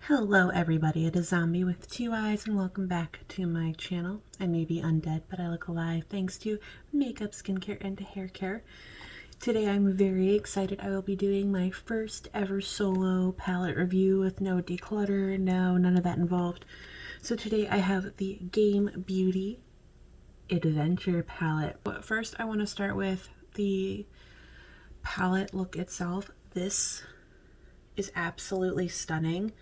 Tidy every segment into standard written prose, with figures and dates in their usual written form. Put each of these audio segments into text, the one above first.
Hello everybody, it is Zombie with two eyes and welcome back to my channel. I may be undead, but I look alive thanks to makeup, skincare, and hair care. Today I'm very excited. I will be doing my first ever solo palette review with no declutter, none of that involved. So today I have the Game Beauty Adventure palette. But first I want to start with the palette look itself. This is absolutely stunning.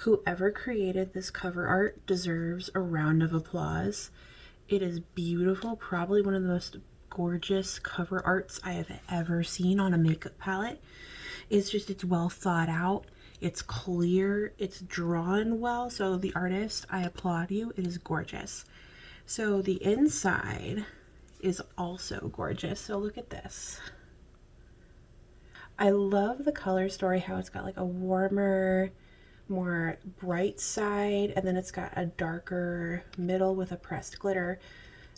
Whoever created this cover art deserves a round of applause. It is beautiful, probably one of the most gorgeous cover arts I have ever seen on a makeup palette. It's well thought out, it's clear, it's drawn well, so the artist, I applaud you, it is gorgeous. So the inside is also gorgeous, so look at this. I love the color story, how it's got like a warmer, more bright side, and then it's got a darker middle with a pressed glitter.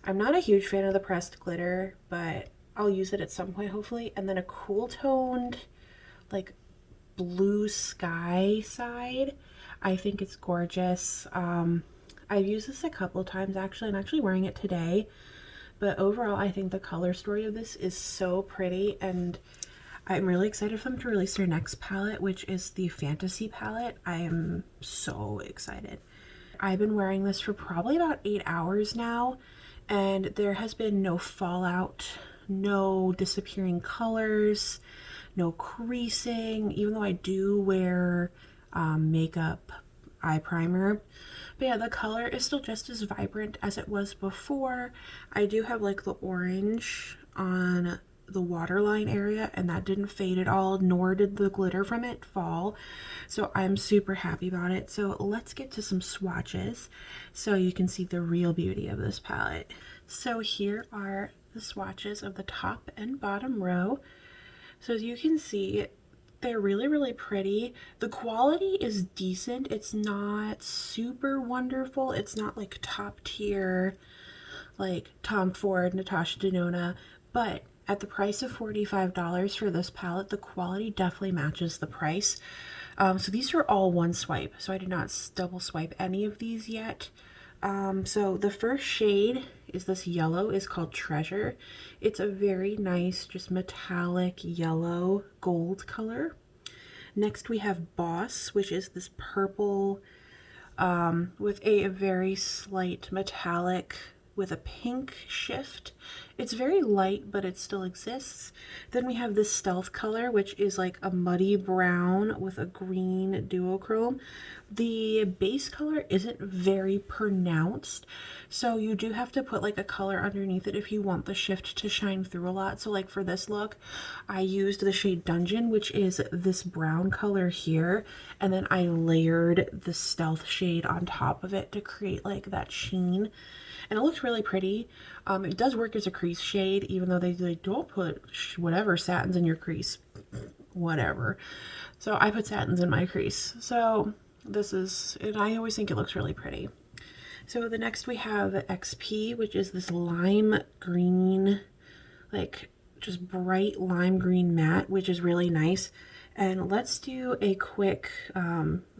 I'm not a huge fan of the pressed glitter, but I'll use it at some point hopefully. And then a cool toned like blue sky side. I think it's gorgeous. I've used this a couple of times actually. I'm actually wearing it today, but overall I think the color story of this is so pretty, and I'm really excited for them to release their next palette, which is the Fantasy palette. I am so excited. I've been wearing this for probably about 8 hours now, and there has been no fallout, no disappearing colors, no creasing, even though I do wear makeup eye primer. But yeah, the color is still just as vibrant as it was before. I do have like the orange on the waterline area, and that didn't fade at all, nor did the glitter from it fall, so I'm super happy about it. So let's get to some swatches so you can see the real beauty of this palette. So here are the swatches of the top and bottom row. So as you can see, they're really pretty. The quality is decent. It's not super wonderful. It's not like top tier like Tom Ford, Natasha Denona, but at the price of $45 for this palette, the quality definitely matches the price. So these are all one swipe, so I did not double swipe any of these yet. So the first shade is this yellow, is called Treasure. It's a very nice, just metallic yellow gold color. Next we have Boss, which is this purple with a very slight metallic with a pink shift. It's very light, but it still exists. Then we have this Stealth color, which is like a muddy brown with a green duochrome. The base color isn't very pronounced, so you do have to put like a color underneath it if you want the shift to shine through a lot. So like for this look, I used the shade Dungeon, which is this brown color here, and then I layered the Stealth shade on top of it to create like that sheen. And it looks really pretty. It does work as a crease shade, even though they don't put whatever satins in your crease, whatever. So I put satins in my crease. So this is, and I always think it looks really pretty. So the next we have XP, which is this lime green, like just bright lime green matte, which is really nice. And let's do a quick,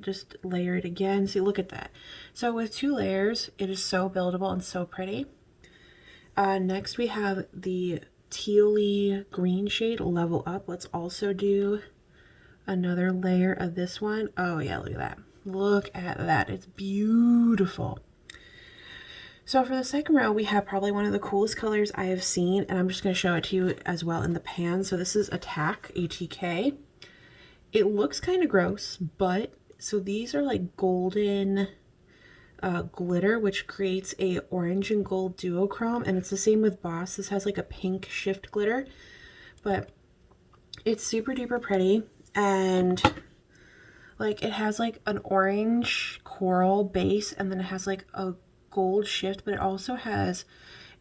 just layer it again. See, look at that. So with 2 layers, it is so buildable and so pretty. Next we have the tealy green shade, Level Up. Let's also do another layer of this one. Oh yeah, look at that. Look at that. It's beautiful. So for the second row, we have probably one of the coolest colors I have seen, and I'm just going to show it to you as well in the pan. So this is Attack, ATK. It looks kind of gross, but so these are like golden glitter, which creates a orange and gold duochrome, and it's the same with Boss. This has like a pink shift glitter, but it's super duper pretty, and like it has like an orange coral base, and then it has like a gold shift, but it also has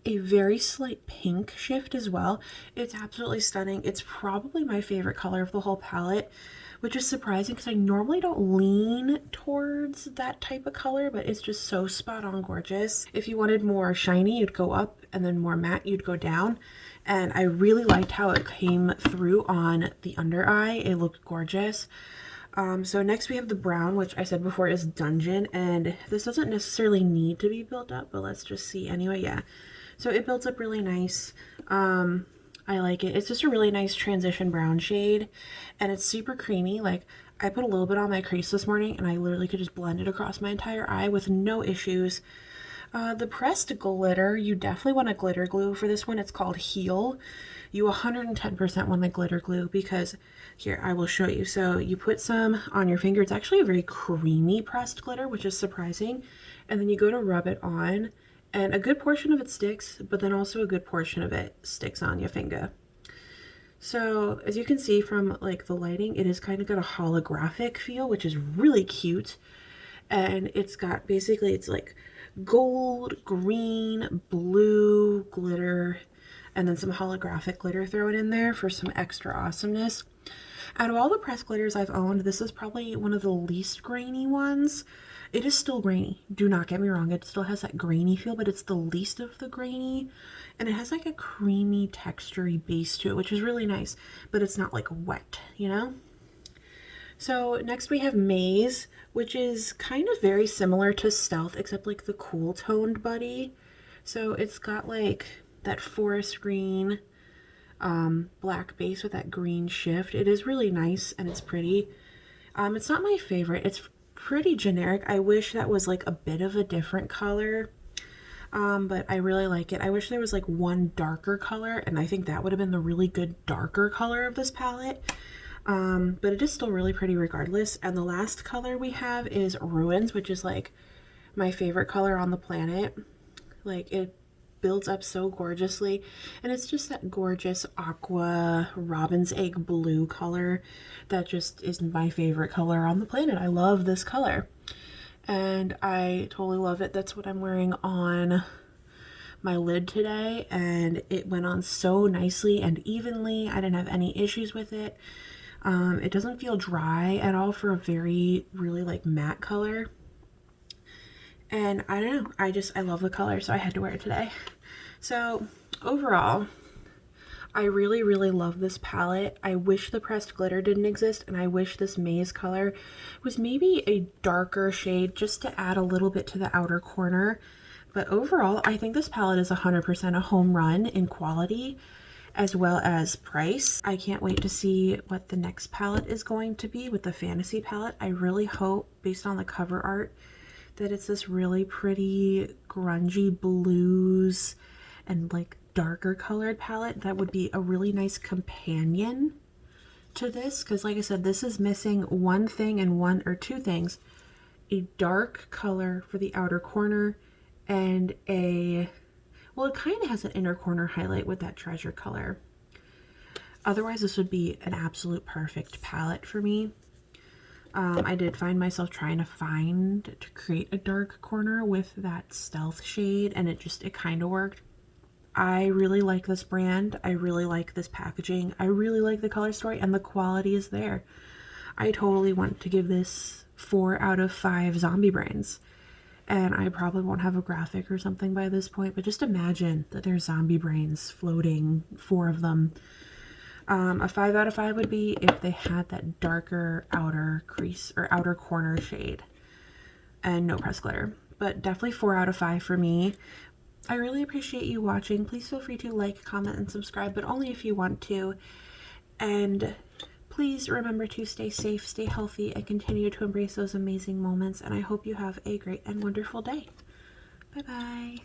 a very slight pink shift as well. It's absolutely stunning. It's probably my favorite color of the whole palette, which is surprising because I normally don't lean towards that type of color, but it's just so spot on gorgeous. If you wanted more shiny, you'd go up, and then more matte, you'd go down. And I really liked how it came through on the under eye. It looked gorgeous. So next we have the brown, which I said before is Dungeon, and this doesn't necessarily need to be built up, but let's just see anyway. Yeah, so it builds up really nice. I like it. It's just a really nice transition brown shade, and it's super creamy. Like, I put a little bit on my crease this morning, and I literally could just blend it across my entire eye with no issues. The pressed glitter, you definitely want a glitter glue for this one. It's called Heal. You 110% want the glitter glue because, here, I will show you. So you put some on your finger. It's actually a very creamy pressed glitter, which is surprising. And then you go to rub it on, and a good portion of it sticks, but then also a good portion of it sticks on your finger. So as you can see from like the lighting, it is kind of got a holographic feel, which is really cute. And it's got basically, it's like gold, green, blue glitter, and then some holographic glitter thrown in there for some extra awesomeness. Out of all the pressed glitters I've owned, this is probably one of the least grainy ones. It is still grainy, do not get me wrong, it still has that grainy feel, but it's the least of the grainy, and it has like a creamy textury base to it, which is really nice, but it's not like wet, you know? So next we have Maze, which is kind of very similar to Stealth, except like the cool toned buddy. So it's got like that forest green black base with that green shift. It is really nice and it's pretty. It's not my favorite. It's pretty generic. I wish that was like a bit of a different color, but I really like it. I wish there was like one darker color, and I think that would have been the really good darker color of this palette. But it is still really pretty regardless. And the last color we have is Ruins, which is like my favorite color on the planet. Like, it builds up so gorgeously, and it's just that gorgeous aqua robin's egg blue color that just is my favorite color on the planet. I love this color and I totally love it. That's what I'm wearing on my lid today, and it went on so nicely and evenly. I didn't have any issues with it. It doesn't feel dry at all for a very really like matte color. And I don't know, I love the color, so I had to wear it today. So overall, I really, really love this palette. I wish the pressed glitter didn't exist, and I wish this Maze color was maybe a darker shade just to add a little bit to the outer corner. But overall, I think this palette is 100% a home run in quality as well as price. I can't wait to see what the next palette is going to be with the fantasy palette. I really hope, based on the cover art, that it's this really pretty grungy blues and like darker colored palette that would be a really nice companion to this, because like I said, this is missing one thing and one or two things: a dark color for the outer corner and a, well, it kind of has an inner corner highlight with that treasure color. Otherwise, this would be an absolute perfect palette for me. I did find myself trying to create a dark corner with that Stealth shade, and it kind of worked. I really like this brand. I really like this packaging. I really like the color story, and the quality is there. I totally want to give this 4 out of 5 zombie brains. And I probably won't have a graphic or something by this point, but just imagine that there's zombie brains floating, 4 of them. A 5 out of 5 would be if they had that darker outer crease or outer corner shade and no press glitter. But definitely 4 out of 5 for me. I really appreciate you watching. Please feel free to like, comment, and subscribe, but only if you want to. And please remember to stay safe, stay healthy, and continue to embrace those amazing moments. And I hope you have a great and wonderful day. Bye-bye.